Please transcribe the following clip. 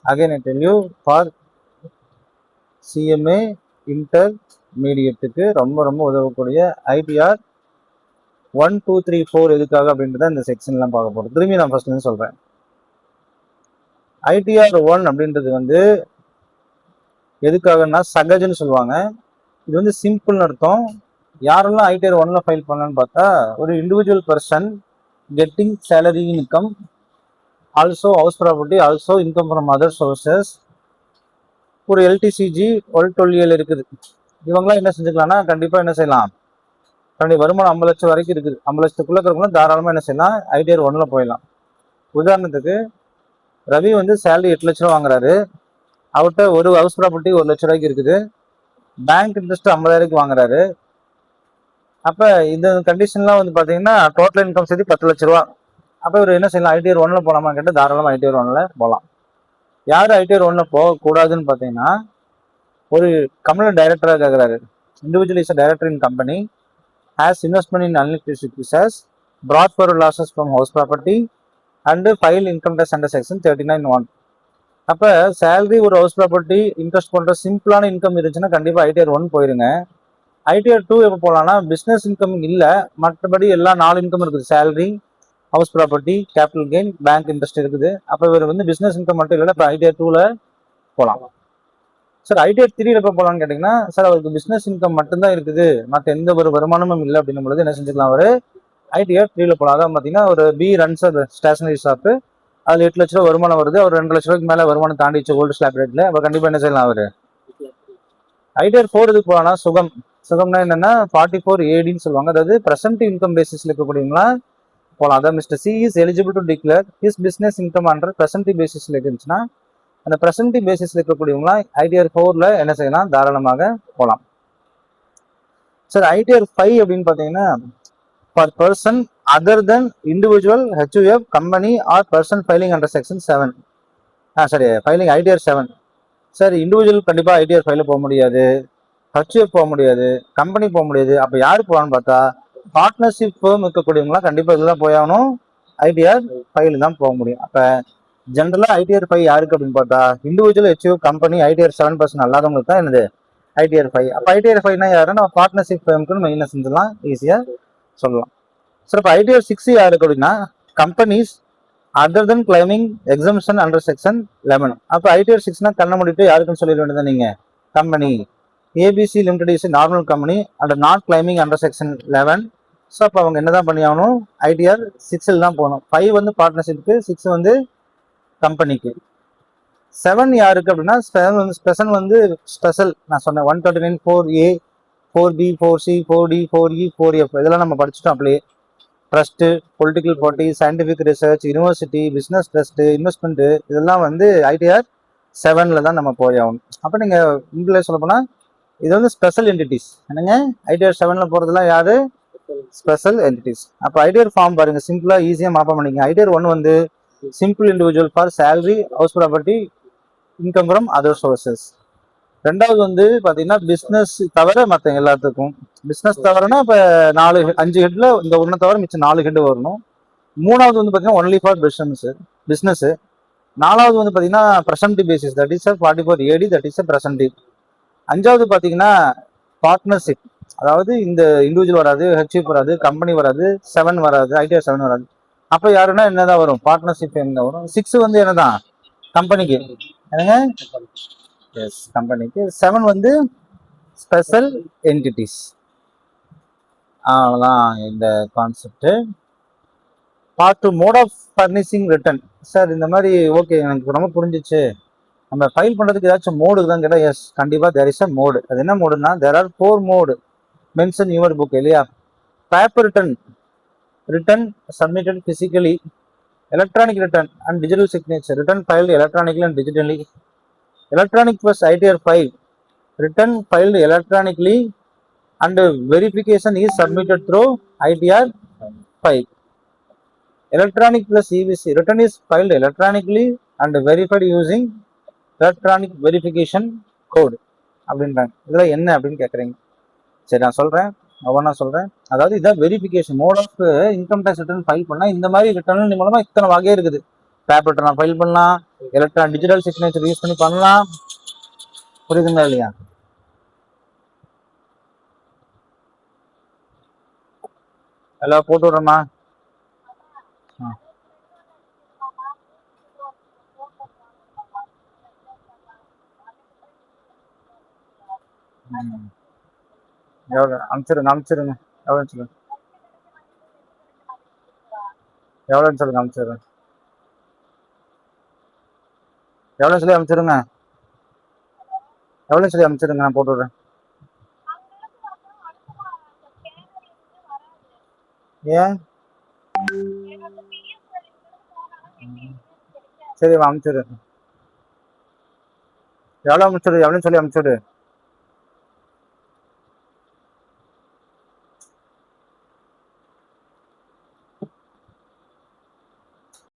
Again I tell you, for CMA இன்டர்மீடியட்டுக்கு ரொம்ப ரொம்ப உதவக்கூடிய ஐடிஆர் 1 2 3 4 எதுக்காக அப்படின்றத இந்த செக்ஷன்லாம் பார்க்க போகிறோம். திரும்பி நான் ஃபர்ஸ்ட்லேருந்து சொல்கிறேன். ஐடிஆர் 1 அப்படின்றது வந்து எதுக்காகன்னா சகஜன்னு சொல்லுவாங்க. இது வந்து சிம்பிள்னு அர்த்தம். யாரெல்லாம் ஐடிஆர் 1ல ஃபைல் பண்ணலான்னு பார்த்தா, ஒரு individual person getting salary income, also house property, also income from other sources, ஒரு எல்டிசிஜி 12 இருக்குது. இவங்களாம் என்ன செஞ்சுக்கலாம்னா கண்டிப்பாக என்ன செய்யலாம், தன்னுடைய வருமானம் 50 லட்சம் வரைக்கும் இருக்குது. 50 லட்சத்துக்குள்ள இருக்கிறவங்களும் தாராளமாக என்ன செய்யலாம், ஐடிஆர் 1ல போயிடலாம். உதாரணத்துக்கு ரவி வந்து சேலரி 8 லட்ச ரூபா வாங்குறாரு. அவர்கிட்ட ஒரு ஹவுஸ் ப்ராப்பர்ட்டி 1 லட்ச ரூபாய்க்கு இருக்குது. பேங்க் இன்ட்ரெஸ்ட் 50,000 வாங்குறாரு. அப்போ இந்த கண்டிஷன்லாம் வந்து பார்த்தீங்கன்னா டோட்டல் இன்கம் சேர்த்து 10 லட்ச ரூபா. அப்போ இவர் என்ன செய்யலாம், ஐடிஆர் 1ல போகலாமா கேட்டால் தாராளமாக ஐடிஆர் 1ல போகலாம். யார் ஐடிஆர் 1ல போகக்கூடாதுன்னு பார்த்தீங்கன்னா, ஒரு கம்பெனி டைரக்டராக கேட்குறாரு. Individual is director in company, has investment in unlimited securities, brought for losses from house property and file income tax under section 39(1). அப்போ சேலரி ஒரு ஹவுஸ் ப்ராப்பர்ட்டி இன்ட்ரெஸ்ட் பண்ணுற சிம்பிளான இன்கம் இருந்துச்சுன்னா கண்டிப்பாக ஐடிஆர் 1 போயிருங்க. ஐடிஆர் 2 எப்போ போகலான்னா, பிஸ்னஸ் இன்கம் இல்லை, மற்றபடி எல்லா 4 இன்கம் இருக்குது. Salary, house property, capital gain, bank interest இருக்குது. அப்போ இவர் வந்து பிஸ்னஸ் இன்கம் மட்டும் இல்லை, இப்போ ஐடிஆர் 2ல போகலாம். சார் ஐடிஆர் 3ல எப்போ போகலான்னு கேட்டிங்கன்னா, சார் அவருக்கு பிஸ்னஸ் இன்கம் மட்டும்தான் இருக்குது, மற்ற எந்த ஒரு வருமானமும் இல்லை அப்படின்னும் பொழுது என்ன செஞ்சுக்கலாம், அவர் ஐடிஆர் 3ல போகலாம். அதான் பார்த்தீங்கன்னா ஒரு பி ரன்ஸ் ஸ்டேஷனரி ஷாப்பு, அதில் 8 லட்ச ரூபா வருமானம் வருது. அவர் 2 லட்ச ரூபாய்க்கு மேலே வருமானம் தாண்டிச்சு கோல்டு ஸ்லாப் ரேட்டில். அப்போ கண்டிப்பாக என்ன செய்யலாம் அவர். ஐடிஆர் 4 இதுக்கு போகலான்னா சுகம். சுகம்னா என்னன்னா 44 ஏடின்னு சொல்லுவாங்க. அதாவது ப்ரெசன்ட் இன்கம் பேசிஸ்ல இருக்கக்கூடியவங்களா போகலாம். அதாவது mister C is eligible to declare his business income under present பேசிஸ்ல இருந்துச்சுன்னா, அந்த ப்ரெசன்ட் பேசிஸ்ல இருக்கக்கூடியவங்களா ஐடிஆர் 4ல என்ன செய்யலாம், தாராளமாக போகலாம். சார் ஐடிஆர் 5 அப்படின்னு பார்த்தீங்கன்னா, for person other than individual HUF company or person filing under section 7. சரி, ஃபைலிங் ஐடிஆர் 7. சார் இண்டிவிஜுவல் கண்டிப்பாக ஐடிஆர் 5ல போக முடியாது, ஹெச்யூஎஃப் போக முடியாது, கம்பெனி போக முடியாது. அப்போ யார் போகலான்னு பார்த்தா, பார்ட்னர்ஷிப் ஃபேம் இருக்கக்கூடியவங்களாம் கண்டிப்பாக இதுதான் போயாகணும், ஐடிஆர் 5ல தான் போக முடியும். அப்போ ஜென்ரலாக ஐடிஆர் 5 யாருக்கு அப்படின்னு பார்த்தா, இண்டிவிஜுவல் ஹெச்யூஎஃப் கம்பெனி ஐடிஆர் 7% அல்லாதவங்களுக்கு தான் என்னது ஐடிஆர் 5. அப்போ ஐடிஆர் 5னா யாருன்னா பார்ட்னர்ஷிப் ஃபேமுக்குன்னு மெயினாக செஞ்சிடலாம், ஈஸியாக சொல்லலாம். சார் இப்போ ஐடிஆர் 6 யாருக்கு அப்படின்னா, கம்பெனிஸ் அதர் தென் கிளைமிங் எக்ஸம்ஷன் அண்டர் செக்ஷன் 11. அப்போ ஐடிஆர் 6னா கண்ண முடிட்டு யாருக்குன்னு சொல்லிட வேண்டியதான் நீங்கள், company ABC limited is normal company under not claiming under section 11. So அப்போ அவங்க என்ன தான் பண்ணி ஆகணும், ஐடிஆர் 6ல் தான் போகணும். 5 வந்து பார்ட்னர்ஷிப்க்கு, 6 வந்து கம்பெனிக்கு. 7 யாருக்கு அப்படின்னா, ஸ்பெஷல் வந்து ஸ்பெஷல் நான் சொன்னேன் 139 4A 4B 4C 4D 4E 4F இதெல்லாம் நம்ம படிச்சுட்டோம். அப்படியே trust, political party, scientific research, university, business trust, investment, இதெல்லாம் வந்து ஐடிஆர் 7ல் தான் நம்ம போய் ஆகணும். அப்போ நீங்கள் இங்கிலீஷ் சொல்ல போனால் இது வந்து ஸ்பெஷல் என்டிட்டிஸ். என்னங்க ஐடிஆர் 7ல் போகிறதுலாம் யாரு, ஸ்பெஷல் என்டிட்டிஸ். அப்போ ஐடிஆர் ஃபார்ம் பாருங்கள், சிம்பிளாக ஈஸியாக மாப்பா பண்ணிங்க. ஐடிஆர் 1 வந்து simple individual for salary, house property, income from other sources. ரெண்டாவது வந்து பார்த்தீங்கன்னா பிஸ்னஸ் தவிர மற்ற எல்லாத்துக்கும். பிஸ்னஸ் தவிரனா இப்போ 5 ஹெட்ல இந்த ஒன்று தவிர மிச்சம் 4 ஹெட் வரணும். மூணாவது வந்து பார்த்தீங்கன்னா ஒன்லி ஃபார் பிஸ்னஸ். நாலாவது வந்து பார்த்தீங்கன்னா presumptive basis, that is 44 AD, that is presumptive. அஞ்சாவது பார்த்தீங்கன்னா பார்ட்னர்ஷிப், அதாவது இந்த இண்டிவிஜுவல் வராது, ஹெச்யூப் வராது, கம்பெனி வராது, 7 வராது, ஐடிஆர் 7 வராது. அப்போ யாருன்னா என்னதான் வரும், பார்ட்னர்ஷிப் என்ன வரும். 6 வந்து என்னதான் கம்பெனிக்கு, என்னங்க எஸ் கம்பெனிக்கு. 7 வந்து ஸ்பெஷல் என்டிட்டிஸ். அவ்வளோதான் இந்த concept. Part 2 mode of furnishing return. Sir இந்த மாதிரி ஓகே எனக்கு ரொம்ப புரிஞ்சிச்சு, நம்ம ஃபைல் பண்ணுறதுக்கு ஏதாச்சும் மோடு தான் கேட்டால், எஸ் கண்டிப்பாக தேர் இஸ் அ மோடு. அது என்ன மோடுனா, there are 4 mode mention your book இல்லையா. Paper return submitted physically, electronic return and digital signature, return filed electronically and digitally. Electronic plus ITR 5, return filed electronically and verification is submitted through ITR 5. Electronic plus EVC, return is filed electronically and verified using electronic verification code அப்படின்றாங்க. இதெல்லாம் என்ன அப்படின்னு கேட்குறீங்க. சரி நான் சொல்கிறேன், ஒவ்வொன்றா சொல்கிறேன். அதாவது இதான் verification mode of income tax return file பண்ணால் இந்த மாதிரி ரிட்டர்ன் மூலமாக இத்தனை வகை இருக்குது. பேப்பர் நான் ஃபைல் பண்ணலாம், எலக்ட்ரான் டிஜிட்டல் சிக்னேச்சர் யூஸ் பண்ணி பண்ணலாம். புரியுதுங்களா இல்லையா? எல்லாம் போட்டு விடுறோமா? எவ்வளோ அனுப்பிச்சிருங்க அனுப்பிச்சிருங்க. எவ்வளோன்னு சொல்லுங்க, எவ்வளோன்னு சொல்லுங்க அனுப்பிச்சிடுறேன். எவ்வளோ சொல்லி அனுப்பிச்சிருங்க, எவ்வளோ சொல்லி அனுப்பிச்சிருங்க, நான் போட்டு விடுறேன். ஏன்? சரி அனுப்பிச்சிடு. எவ்வளோ அனுப்பிச்சிடு, எவ்வளோன்னு சொல்லி அனுப்பிச்சிடு.